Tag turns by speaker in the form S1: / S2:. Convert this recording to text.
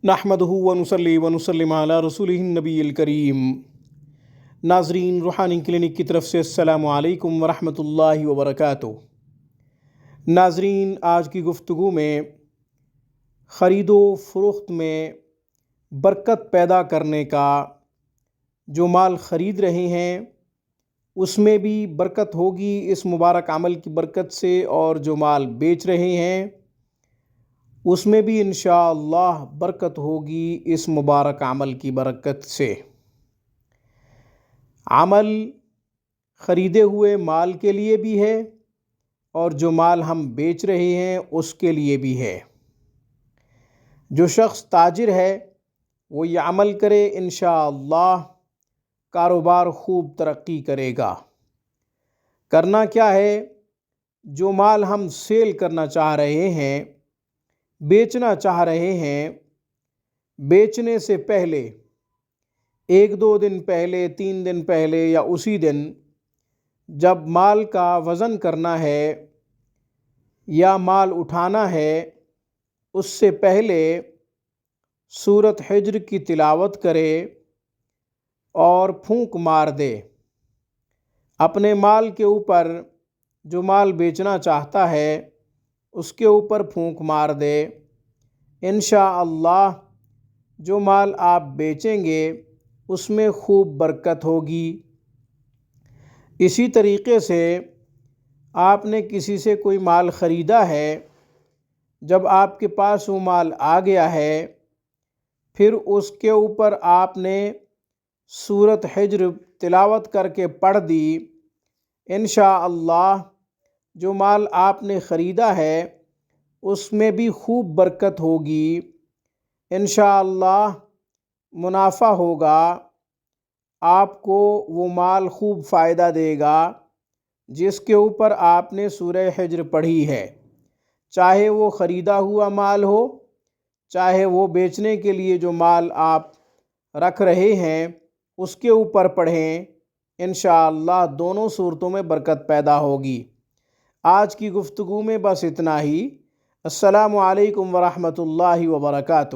S1: نحمدہ ونصلی ونسلم علی رسولہ النبی الکریم۔ ناظرین، روحانی کلینک کی طرف سے السلام علیکم ورحمۃ اللہ وبرکاتہ۔ ناظرین، آج کی گفتگو میں خرید و فروخت میں برکت پیدا کرنے کا، جو مال خرید رہے ہیں اس میں بھی برکت ہوگی اس مبارک عمل کی برکت سے، اور جو مال بیچ رہے ہیں اس میں بھی انشاءاللہ برکت ہوگی اس مبارک عمل کی برکت سے۔ عمل خریدے ہوئے مال کے لیے بھی ہے اور جو مال ہم بیچ رہے ہیں اس کے لیے بھی ہے۔ جو شخص تاجر ہے وہ یہ عمل کرے، انشاءاللہ کاروبار خوب ترقی کرے گا۔ کرنا کیا ہے؟ جو مال ہم سیل کرنا چاہ رہے ہیں، بیچنا چاہ رہے ہیں، بیچنے سے پہلے 1-2 دن پہلے، 3 دن پہلے یا اسی دن جب مال کا وزن کرنا ہے یا مال اٹھانا ہے، اس سے پہلے سورۃ حجر کی تلاوت کرے اور پھونک مار دے اپنے مال کے اوپر۔ جو مال بیچنا چاہتا ہے اس کے اوپر پھونک مار دے، انشاءاللہ جو مال آپ بیچیں گے اس میں خوب برکت ہوگی۔ اسی طریقے سے آپ نے کسی سے کوئی مال خریدا ہے، جب آپ کے پاس وہ مال آ گیا ہے، پھر اس کے اوپر آپ نے سورۃ حجر تلاوت کر کے پڑھ دی، انشاءاللہ جو مال آپ نے خریدا ہے اس میں بھی خوب برکت ہوگی، انشاءاللہ منافع ہوگا، آپ کو وہ مال خوب فائدہ دے گا جس کے اوپر آپ نے سورہ حجر پڑھی ہے۔ چاہے وہ خریدا ہوا مال ہو، چاہے وہ بیچنے کے لیے جو مال آپ رکھ رہے ہیں اس کے اوپر پڑھیں، انشاءاللہ دونوں صورتوں میں برکت پیدا ہوگی۔ آج کی گفتگو میں بس اتنا ہی۔ السلام علیکم ورحمۃ اللہ وبرکاتہ۔